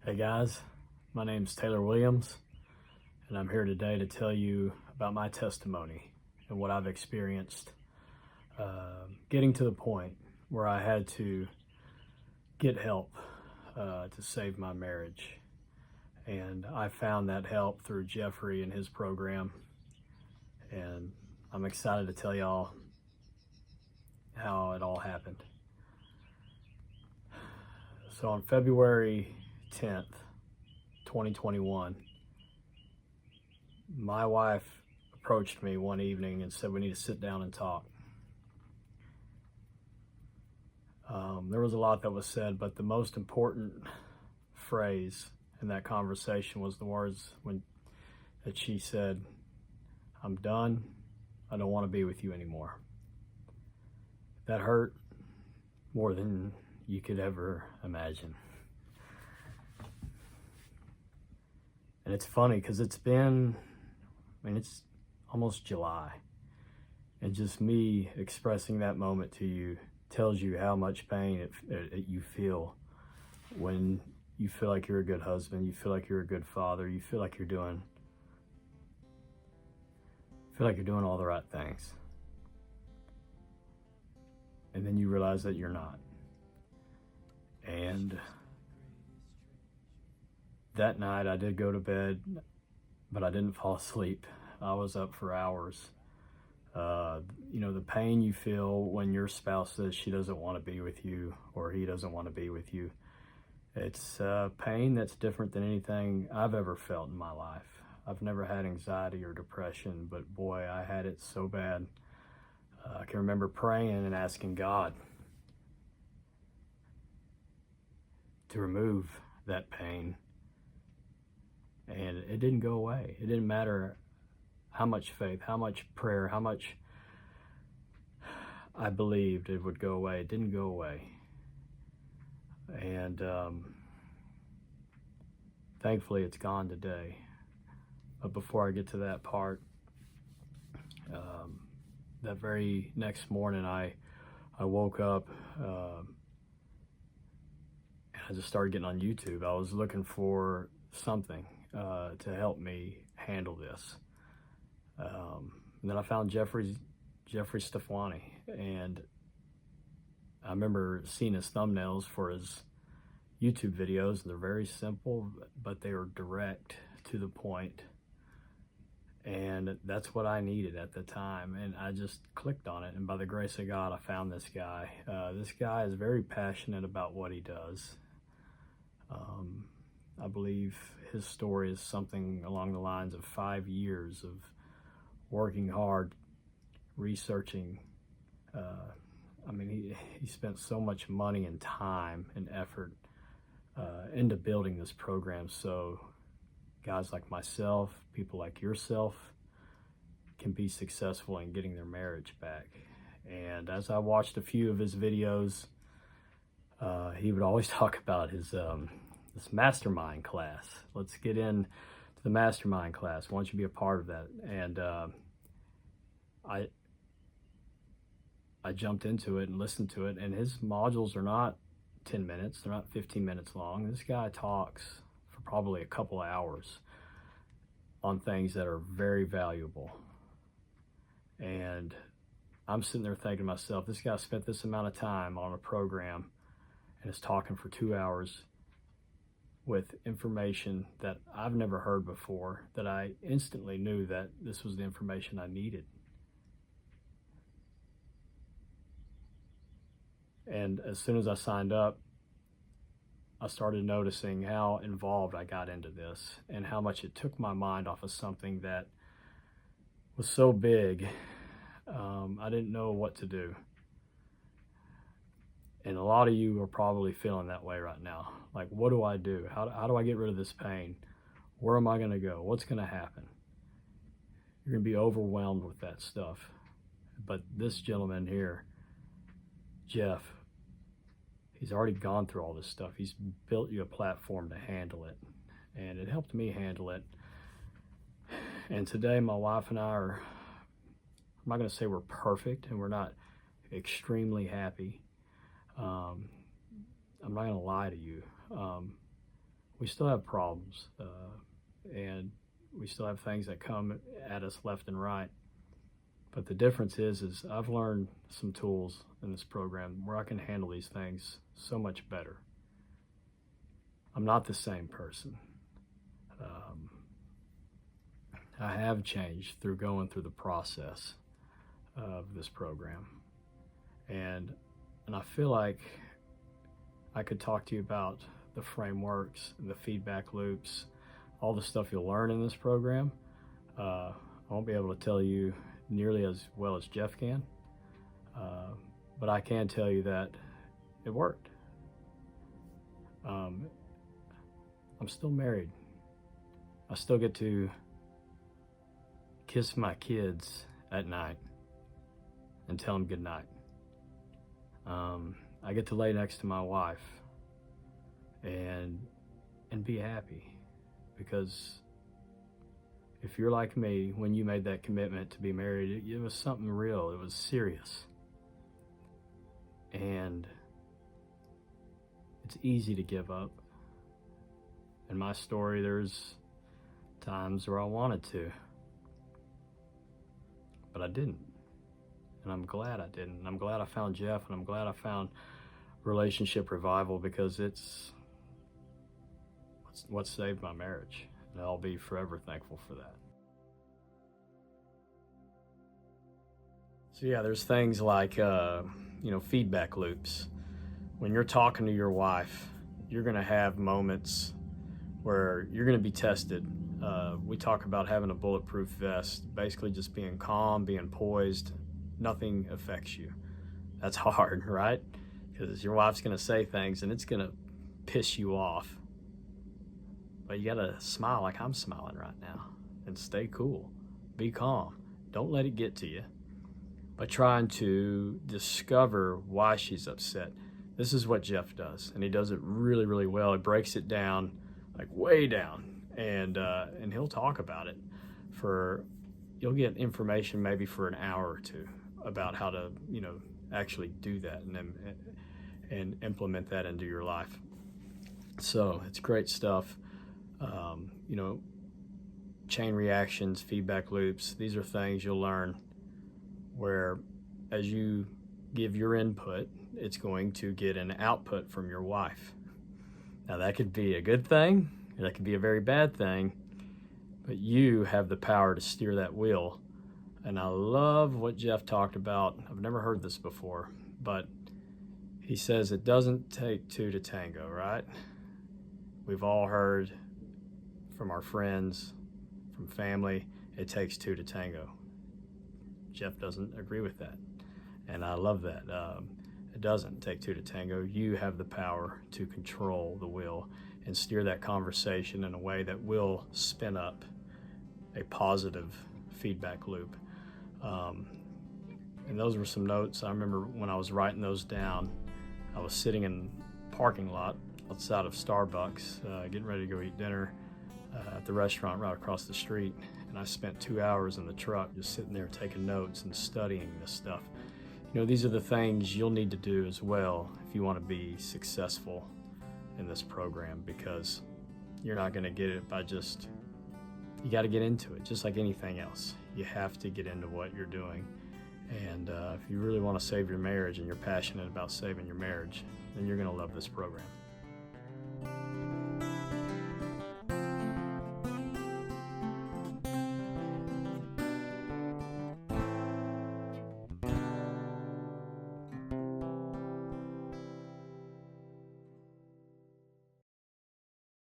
Hey guys, my name's Taylor Williams, and I'm here today to tell you about my testimony and what I've experienced getting to the point where I had to get help to save my marriage. And I found that help through Geoffrey and his program, and I'm excited to tell y'all how it all happened. So on February 10th, 2021, my wife approached me one evening and said we need to sit down and talk. There was a lot that was said, but the most important phrase in that conversation was the words that she said, "I'm done. I don't want to be with you anymore." That hurt more than you could ever imagine. And it's funny because it's almost July. And just me expressing that moment to you tells you how much pain you feel when you feel like you're a good husband, you feel like you're a good father, you feel like you're doing all the right things. And then you realize that you're not. And that night I did go to bed, but I didn't fall asleep. I was up for hours. The pain you feel when your spouse says she doesn't want to be with you or he doesn't want to be with you, it's pain that's different than anything I've ever felt in my life. I've never had anxiety or depression, but boy, I had it so bad. I can remember praying and asking God to remove that pain. And it didn't go away. It didn't matter how much faith, how much prayer, how much I believed it would go away. It didn't go away. And thankfully it's gone today. But before I get to that part, that very next morning I woke up and I just started getting on YouTube. I was looking for something to help me handle this. And then I found Geoffrey Setiawan, and I remember seeing his thumbnails for his YouTube videos. They're very simple, but they are direct to the point. And that's what I needed at the time. And I just clicked on it. And by the grace of God, I found this guy. This guy is very passionate about what he does. I believe his story is something along the lines of 5 years of working hard, researching. He spent so much money and time and effort into building this program so guys like myself, people like yourself, can be successful in getting their marriage back. And as I watched a few of his videos, he would always talk about his this mastermind class. Let's get into the mastermind class. Why don't you be a part of that? And I jumped into it and listened to it, and his modules are not 10 minutes. They're not 15 minutes long. This guy talks for probably a couple of hours on things that are very valuable. And I'm sitting there thinking to myself, this guy spent this amount of time on a program and is talking for 2 hours with information that I've never heard before, that I instantly knew that this was the information I needed. And as soon as I signed up, I started noticing how involved I got into this and how much it took my mind off of something that was so big. I didn't know what to do. And a lot of you are probably feeling that way right now. Like, what do I do? How do I get rid of this pain? Where am I going to go? What's going to happen? You're going to be overwhelmed with that stuff. But this gentleman here, Jeff, he's already gone through all this stuff. He's built you a platform to handle it. And it helped me handle it. And today my wife and I are, I'm not going to say we're perfect, and we're not extremely happy. I'm not going to lie to you. we still have problems, and we still have things that come at us left and right. But the difference is I've learned some tools in this program where I can handle these things so much better. I'm not the same person. I have changed through going through the process of this program. And I feel like I could talk to you about the frameworks, the feedback loops, all the stuff you'll learn in this program. I won't be able to tell you nearly as well as Jeff can, but I can tell you that it worked. I'm still married. I still get to kiss my kids at night and tell them good night. I get to lay next to my wife and be happy, because if you're like me, when you made that commitment to be married, it was something real. It was serious. And it's easy to give up. In my story, there's times where I wanted to, but I didn't. And I'm glad I didn't. And I'm glad I found Jeff, and I'm glad I found Relationship Revival, because it's what saved my marriage. And I'll be forever thankful for that. So yeah, there's things like, feedback loops. When you're talking to your wife, you're gonna have moments where you're gonna be tested. We talk about having a bulletproof vest, basically just being calm, being poised, nothing affects you. That's hard, right? Because your wife's gonna say things and it's gonna piss you off. But you gotta smile like I'm smiling right now and stay cool. Be calm. Don't let it get to you. By trying to discover why she's upset. This is what Jeff does, and he does it really, really well. He breaks it down, like way down, and he'll talk about it you'll get information maybe for an hour or two about how to, actually do that and implement that into your life. So it's great stuff. Chain reactions, feedback loops, these are things you'll learn where as you give your input, it's going to get an output from your wife. Now that could be a good thing, or that could be a very bad thing, but you have the power to steer that wheel. And I love what Jeff talked about. I've never heard this before, but he says it doesn't take two to tango, right? We've all heard from our friends, from family, it takes two to tango. Jeff doesn't agree with that, and I love that. It doesn't take two to tango. You have the power to control the wheel and steer that conversation in a way that will spin up a positive feedback loop. And those were some notes. I remember when I was writing those down, I was sitting in the parking lot outside of Starbucks, getting ready to go eat dinner at the restaurant right across the street. And I spent 2 hours in the truck just sitting there taking notes and studying this stuff. These are the things you'll need to do as well if you want to be successful in this program, because you're not going to get it by you got to get into it, just like anything else. You have to get into what you're doing. And if you really want to save your marriage and you're passionate about saving your marriage, then you're going to love this program.